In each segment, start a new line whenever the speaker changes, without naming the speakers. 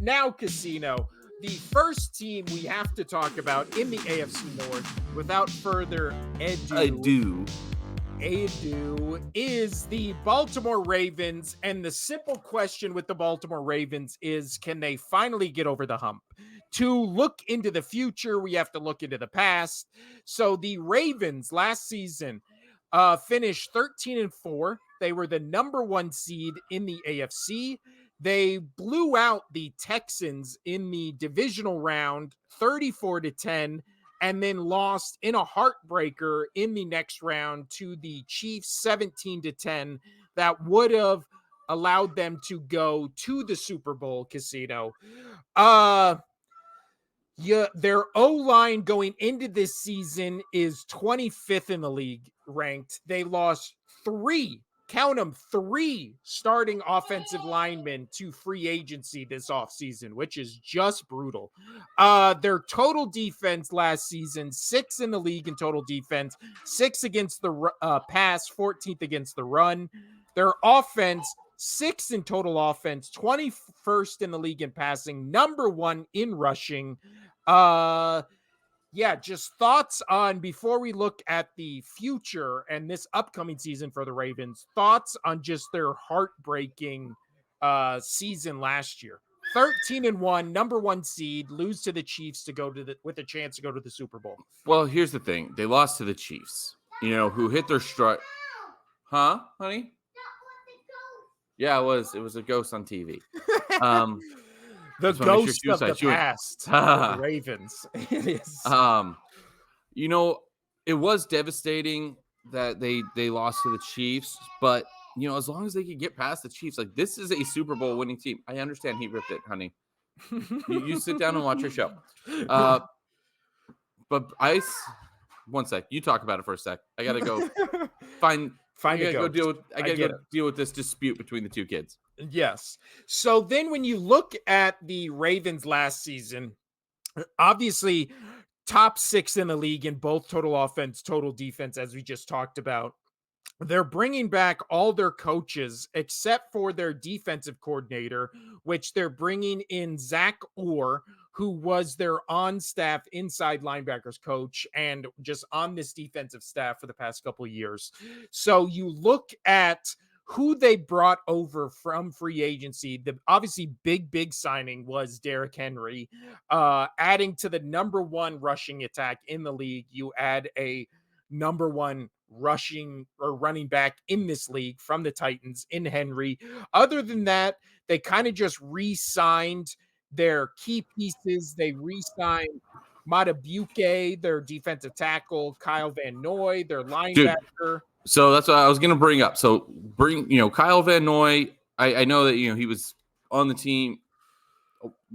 Now, Casino, the first team we have to talk about in the AFC North, without further ado, is the Baltimore Ravens. And the simple question with the Baltimore Ravens is, can they finally get over the hump? To look into the future, we have to look into the past. So the Ravens last season finished 13-4. They were the number one seed in the AFC. They blew out the Texans in the divisional round 34-10, and then lost in a heartbreaker in the next round to the Chiefs 17-10. That would have allowed them to go to the Super Bowl. Casino. Their O-line going into this season is 25th in the league ranked. They lost three starting offensive linemen to free agency this offseason, which is just brutal. Their total defense last season, 6th in the league in total defense, 6th against the pass, 14th against the run. Their offense, 6th in total offense, 21st in the league in passing, number 1 in rushing. Just thoughts on, before we look at the future and this upcoming season for the Ravens, thoughts on just their heartbreaking season last year. 13-1, number 1 seed, lose to the Chiefs to go to with a chance to go to the Super Bowl.
Well, here's the thing. They lost to the Chiefs, who hit their strut. Huh, honey? Yeah, it was a ghost on TV.
The ghost of the past for the Ravens. It is.
It was devastating that they lost to the Chiefs, but as long as they could get past the Chiefs, like, this is a Super Bowl winning team. I understand he ripped it, honey. You sit down and watch your show. But one sec. You talk about it for a sec. I gotta go find I gotta go deal with this dispute between the two kids.
Yes. So then when you look at the Ravens last season, obviously top 6 in the league in both total offense, total defense, as we just talked about. They're bringing back all their coaches except for their defensive coordinator, which they're bringing in Zach Orr, who was their on-staff inside linebackers coach and just on this defensive staff for the past couple of years. So you look at who they brought over from free agency. The obviously big signing was Derrick Henry. Adding to the number 1 rushing attack in the league, you add a number 1 rushing or running back in this league from the Titans in Henry. Other than that, they kind of just re-signed their key pieces. They re-signed Matabuke, their defensive tackle, Kyle Van Noy, their linebacker.
Dude, so that's what I was going to bring up. So Kyle Van Noy, I know that, he was on the team.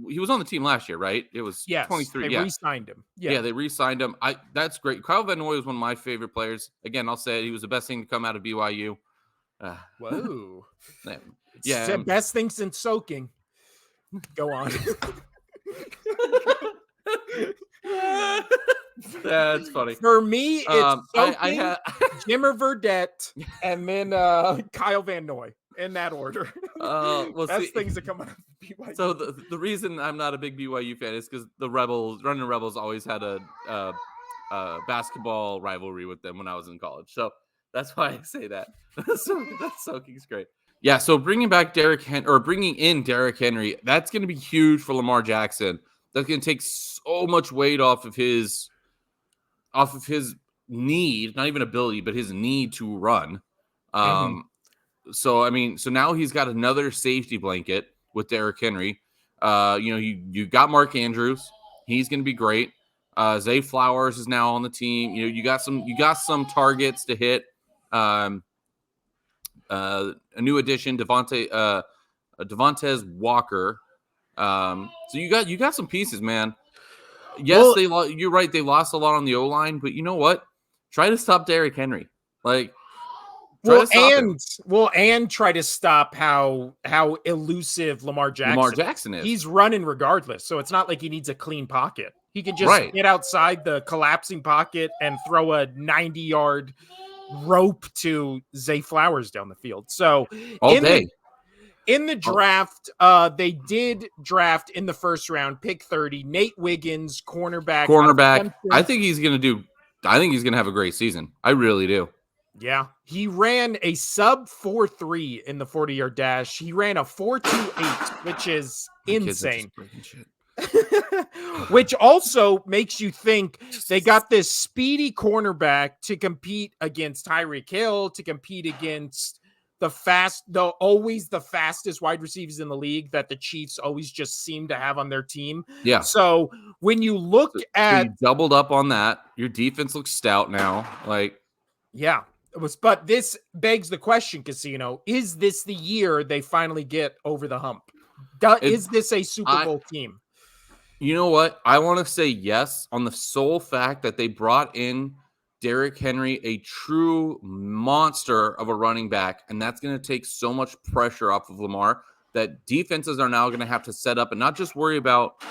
He was on the team last year, right? It was 23.
They re-signed him.
Yeah, they re-signed him. That's great. Kyle Van Noy was one of my favorite players. Again, I'll say it, he was the best thing to come out of BYU.
Whoa.
Yeah.
It's the best thing since soaking. Go on.
That's funny.
For me, it's soaking, Jimmer Verdette, and then Kyle Van Noy. In that order. That's things that come out of BYU.
So the reason I'm not a big BYU fan is because the Running Rebels always had a basketball rivalry with them when I was in college. So that's why I say that. So that's soaking's great. Yeah. So bringing in Derrick Henry, that's going to be huge for Lamar Jackson. That's going to take so much weight off of his need, not even ability, but his need to run. So now he's got another safety blanket with Derrick Henry. You got Mark Andrews. He's going to be great. Zay Flowers is now on the team. You got some targets to hit. A new addition, Devontae Walker. So you got some pieces, man. Yes, you're right. They lost a lot on the O-line, but you know what? Try to stop Derrick Henry. Like,
and try to stop how elusive Lamar Jackson is. He's running regardless, so it's not like he needs a clean pocket. He can just get outside the collapsing pocket and throw a 90-yard rope to Zay Flowers down the field. So
all day.
In the
Oh,
draft, they did draft in the first round, pick 30, Nate Wiggins, cornerback out of
cornerback. I
Clemson.
think he's gonna do. I think he's gonna have a great season. I really do.
Yeah. He ran a sub 4.3 in the 40-yard dash. He ran a 4.28, which is
My kids are
insane.
just breaking shit.
Which also makes you think they got this speedy cornerback to compete against Tyreek Hill, to compete against always the fastest wide receivers in the league that the Chiefs always just seem to have on their team.
Yeah.
So when you look
So
at,
you doubled up on that. Your defense looks stout now. Like,
yeah, but this begs the question, Casino, is this the year they finally get over the hump?
it,
Is this a Super
I,
Bowl team?
you know what? I want to say yes on the sole fact that they brought in Derrick Henry, a true monster of a running back, and that's going to take so much pressure off of Lamar that defenses are now going to have to set up and not just worry about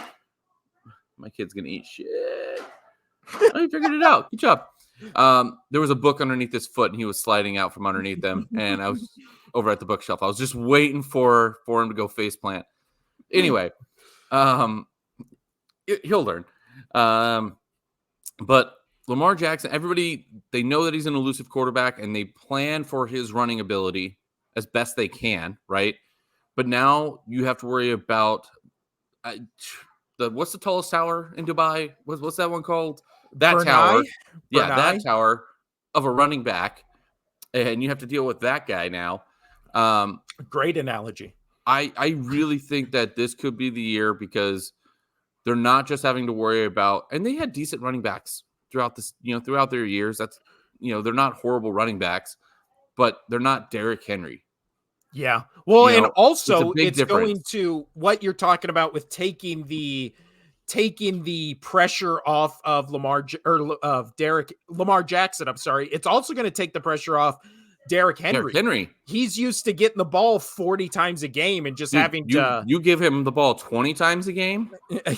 my kid's going to eat shit. Oh, you figured it out. Good job. There was a book underneath his foot, and he was sliding out from underneath them, and I was over at the bookshelf. I was just waiting for him to go face plant. Anyway, he'll learn. But Lamar Jackson, everybody, they know that he's an elusive quarterback, and they plan for his running ability as best they can, right? But now you have to worry about what's the tallest tower in Dubai? What's that one called? That tower.
Bernai?
Yeah, that
Bernai?
tower of a running back, and you have to deal with that guy now.
Great analogy.
I really think that this could be the year because they're not just having to worry about, and they had decent running backs throughout this, throughout their years. That's, they're not horrible running backs, but they're not Derrick Henry.
Yeah. Well, and
It's a
also
big
it's
difference.
going to what you're talking about with taking the pressure off of Lamar Jackson. I'm sorry. It's also going to take the pressure off Derrick
Derrick
Henry.
Henry.
He's used to getting the ball 40 times a game and just
Dude,
having to
you give him the ball 20 times a game,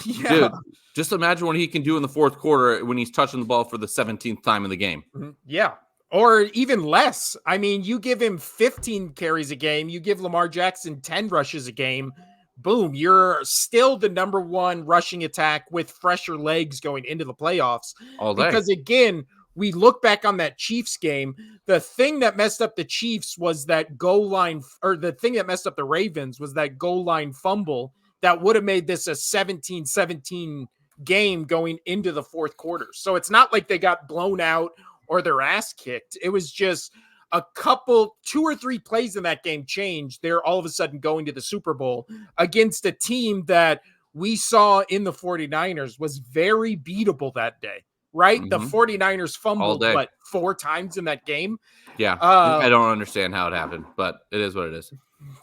yeah.
dude. Just imagine what he can do in the fourth quarter when he's touching the ball for the 17th time in the game.
Yeah. Or even less. I mean, you give him 15 carries a game, you give Lamar Jackson 10 rushes a game, boom, you're still the number one rushing attack with fresher legs going into the playoffs.
All day.
Because again, we look back on that Chiefs game, the thing that messed up the Chiefs was that goal line, or the thing that messed up the Ravens was that goal line fumble that would have made this a 17-17 game going into the fourth quarter. So it's not like they got blown out or their ass kicked. It was just a couple, 2 or 3 plays in that game changed. They're all of a sudden going to the Super Bowl against a team that we saw in the 49ers was very beatable that day, right? The 49ers
All
fumbled,
day.
4 times in that game?
Yeah. I don't understand how it happened, but it is what it is.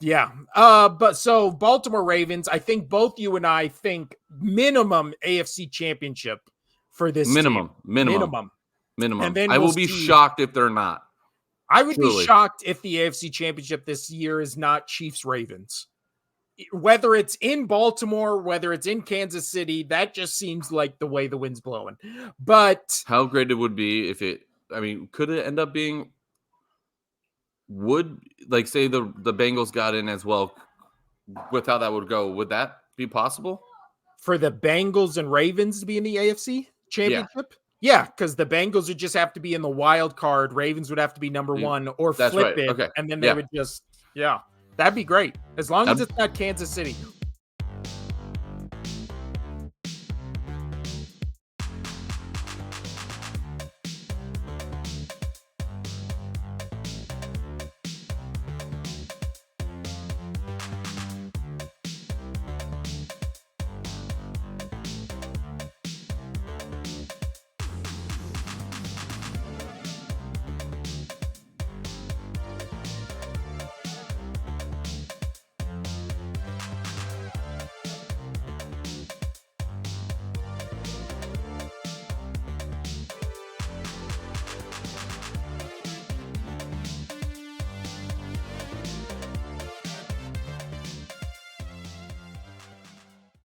Yeah. But so Baltimore Ravens, I think both you and I think minimum AFC championship for this team.
Minimum.
And then
I
we'll
will be
see.
shocked if they're not.
I would
Truly.
be shocked if the AFC championship this year is not Chiefs Ravens. Whether it's in Baltimore, whether it's in Kansas City, that just seems like the way the wind's blowing. But
How great it would be if could it end up being, say the Bengals got in as well with how that would go? Would that be possible?
for the Bengals and Ravens to be in the AFC championship? Yeah, because the Bengals would just have to be in the wild card. Ravens would have to be number 1 or
That's
flip
right.
it.
Okay.
And then they would just, that'd be great. As long as it's not Kansas City.